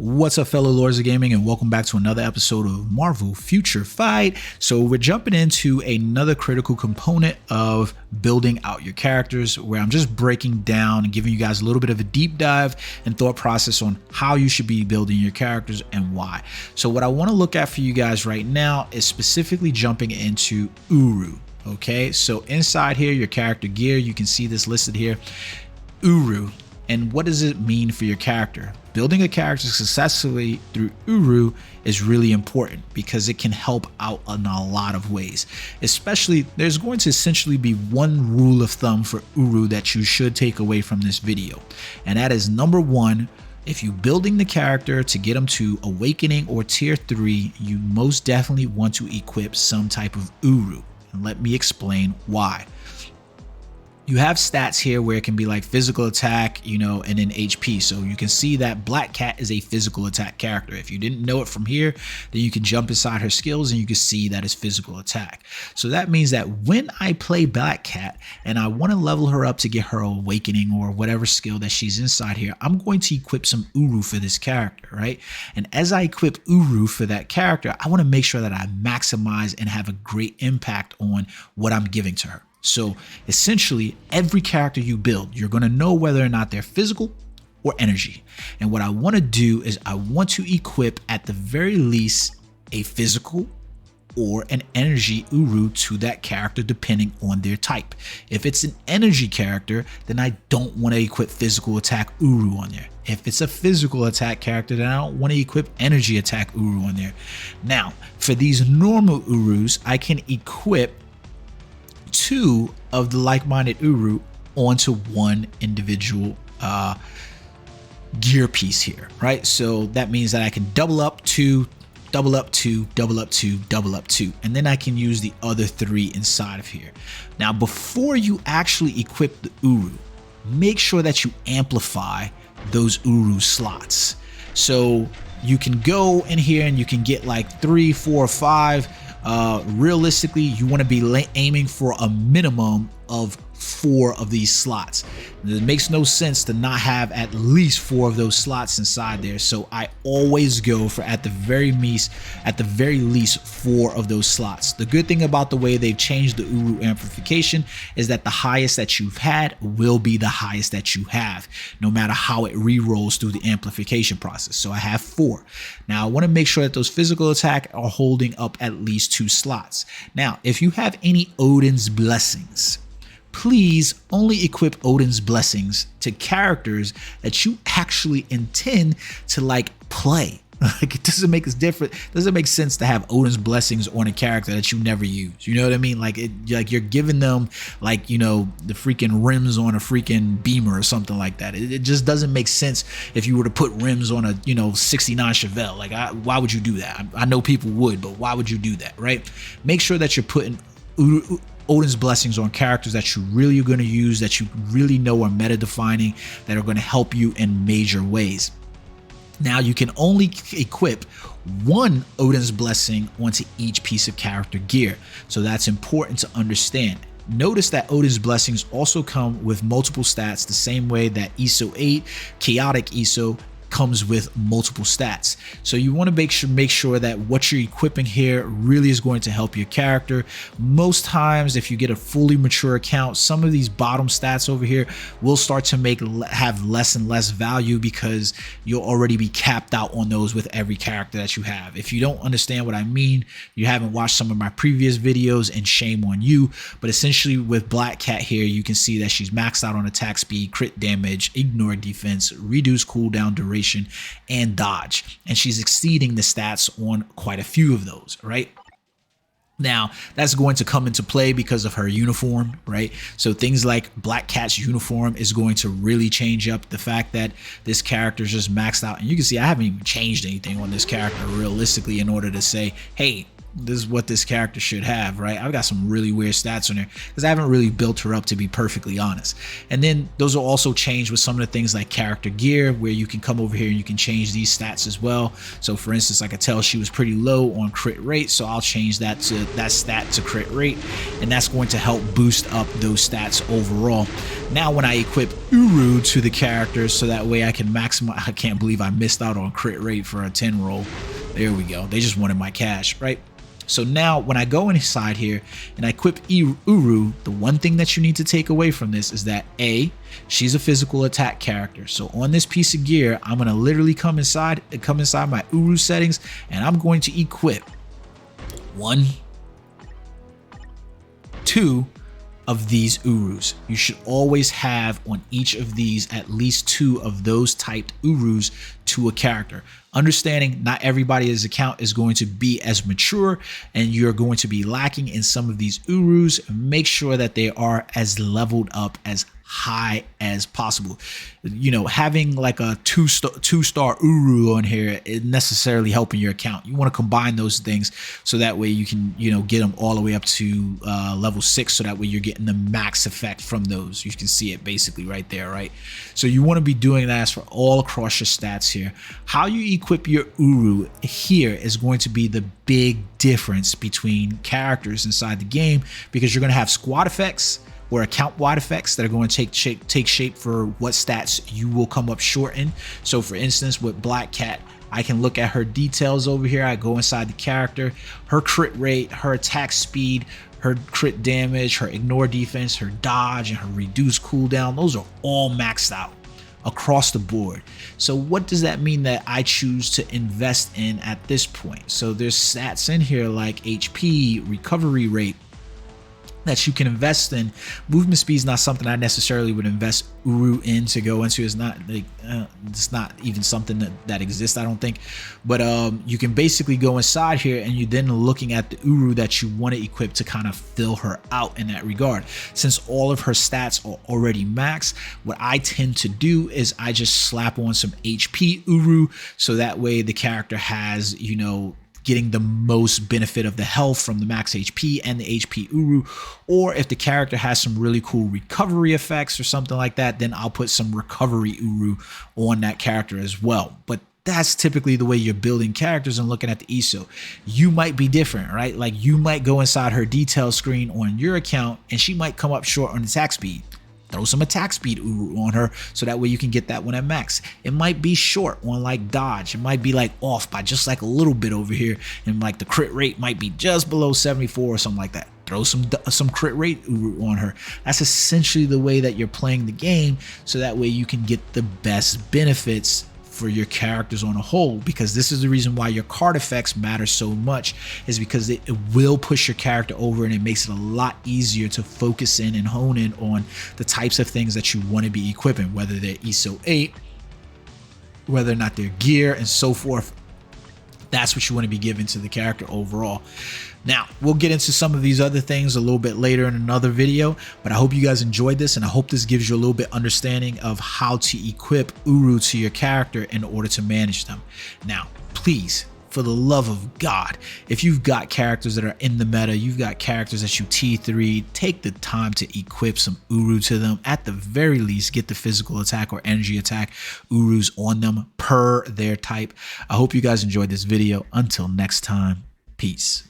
What's up, fellow lords of gaming, and welcome back to another episode of Marvel Future Fight. So we're jumping into another critical component of building out your characters, where I'm just breaking down and giving you guys a little bit of a deep dive and thought process on how you should be building your characters and why. So what I want to look at for you guys right now is specifically jumping into URU. Okay, so inside here, your character gear, you can see this listed here, URU. And what does it mean for your character? Building a character successfully through URU is really important because it can help out in a lot of ways. Especially, there's going to essentially be one rule of thumb for URU that you should take away from this video. And that is, number one, if you're building the character to get them to Awakening or Tier 3, you most definitely want to equip some type of URU. And let me explain why. You have stats here where it can be like physical attack, and then HP. So you can see that Black Cat is a physical attack character. If you didn't know it from here, then you can jump inside her skills and you can see that it's physical attack. So that means that when I play Black Cat and I want to level her up to get her Awakening or whatever skill that she's inside here, I'm going to equip some URU for this character, right? And as I equip URU for that character, I want to make sure that I maximize and have a great impact on what I'm giving to her. So essentially, every character you build, you're going to know whether or not they're physical or energy. And what I want to do is I want to equip at the very least a physical or an energy URU to that character depending on their type. If it's an energy character, then I don't want to equip physical attack URU on there. If it's a physical attack character, then I don't want to equip energy attack URU on there. Now, for these normal URUs, I can equip two of the like-minded URU onto one individual gear piece here, right? So that means that I can double up two, double up two, double up two, double up two, and then I can use the other three inside of here. Now, before you actually equip the URU, make sure that you amplify those URU slots. So you can go in here and you can get like 3, 4, 5. Realistically, you want to be aiming for a minimum of 4 of these slots. It makes no sense to not have at least 4 of those slots inside there. So I always go for at the very least 4 of those slots. The good thing about the way they've changed the URU amplification is that the highest that you've had will be the highest that you have, no matter how it re-rolls through the amplification process. So I have 4. Now I want to make sure that those physical attack are holding up at least 2 slots. Now, if you have any Odin's Blessings, please only equip Odin's Blessings to characters that you actually intend to play. Like, it doesn't make sense to have Odin's Blessings on a character that you never use. You know what I mean? Like you're giving them the freaking rims on a freaking Beamer or something like that. It just doesn't make sense if you were to put rims on a 69 Chevelle. Why would you do that? I know people would, but why would you do that, right? Make sure that you're putting Odin's Blessings on characters that you really are going to use, that you really know are meta defining, that are going to help you in major ways. Now, you can only equip 1 Odin's Blessing onto each piece of character gear, so that's important to understand. Notice that Odin's Blessings also come with multiple stats, the same way that ESO 8, Chaotic ESO, comes with multiple stats. So you want to make sure that what you're equipping here really is going to help your character. Most times, if you get a fully mature account, some of these bottom stats over here will start to have less and less value because you'll already be capped out on those with every character that you have. If you don't understand what I mean, you haven't watched some of my previous videos, and shame on you. But essentially with Black Cat here, you can see that she's maxed out on attack speed, crit damage, ignore defense, reduce cooldown duration, and dodge, and she's exceeding the stats on quite a few of those, right? Now, that's going to come into play because of her uniform, right? So things like Black Cat's uniform is going to really change up the fact that this character is just maxed out. And you can see I haven't even changed anything on this character realistically in order to say, hey, this is what this character should have, right? I've got some really weird stats on there because I haven't really built her up, to be perfectly honest. And then those will also change with some of the things like character gear, where you can come over here and you can change these stats as well. So for instance, I could tell she was pretty low on crit rate, so I'll change that stat to crit rate, and that's going to help boost up those stats overall. Now when I equip URU to the character, so that way I can maximize, I can't believe I missed out on crit rate for a 10 roll. There we go. They just wanted my cash, right? So now when I go inside here and I equip URU, the one thing that you need to take away from this is that A, she's a physical attack character. So on this piece of gear, I'm going to literally come inside my URU settings, and I'm going to equip 1, 2 of these URUs. You should always have on each of these at least 2 of those typed URUs to a character. Understanding not everybody's account is going to be as mature, and you're going to be lacking in some of these URUs. Make sure that they are as leveled up as high as possible. You know, having like a two-star URU on here isn't necessarily helping your account. You want to combine those things so that way you can, you know, get them all the way up to level 6, so that way you're getting the max effect from those. You can see it basically right there, right? So you want to be doing that for all across your stats here. How you equip your URU here is going to be the big difference between characters inside the game, because you're going to have squad effects or account-wide effects that are going to take shape for what stats you will come up short in. So for instance, with Black Cat, I can look at her details over here. I go inside the character, her crit rate, her attack speed, her crit damage, her ignore defense, her dodge, and her reduce cooldown. Those are all maxed out across the board. So what does that mean that I choose to invest in at this point? So there's stats in here like HP, recovery rate, that you can invest in. Movement speed is not something I necessarily would invest URU in to go into. It's not like it's not even something that exists, I don't think. But you can basically go inside here and you're then looking at the URU that you want to equip to kind of fill her out in that regard. Since all of her stats are already maxed, what I tend to do is I just slap on some HP URU, so that way the character has, you know, getting the most benefit of the health from the max HP and the HP URU. Or if the character has some really cool recovery effects or something like that, then I'll put some recovery URU on that character as well. But that's typically the way you're building characters and looking at the ESO. You might be different, right? Like you might go inside her detail screen on your account and she might come up short on attack speed. Throw some attack speed URU on her, so that way you can get that one at max. It might be short on like dodge. It might be like off by just like a little bit over here, and like the crit rate might be just below 74 or something like that. Throw some crit rate URU on her. That's essentially the way that you're playing the game, so that way you can get the best benefits for your characters on a whole, because this is the reason why your card effects matter so much, is because it will push your character over, and it makes it a lot easier to focus in and hone in on the types of things that you want to be equipping, whether they're ESO 8, whether or not they're gear, and so forth. That's what you want to be giving to the character overall. Now, we'll get into some of these other things a little bit later in another video, but I hope you guys enjoyed this, and I hope this gives you a little bit understanding of how to equip URU to your character in order to manage them. Now, please, for the love of God, if you've got characters that are in the meta, you've got characters that you T3, take the time to equip some URU to them. At the very least, get the physical attack or energy attack URUs on them per their type. I hope you guys enjoyed this video. Until next time, peace.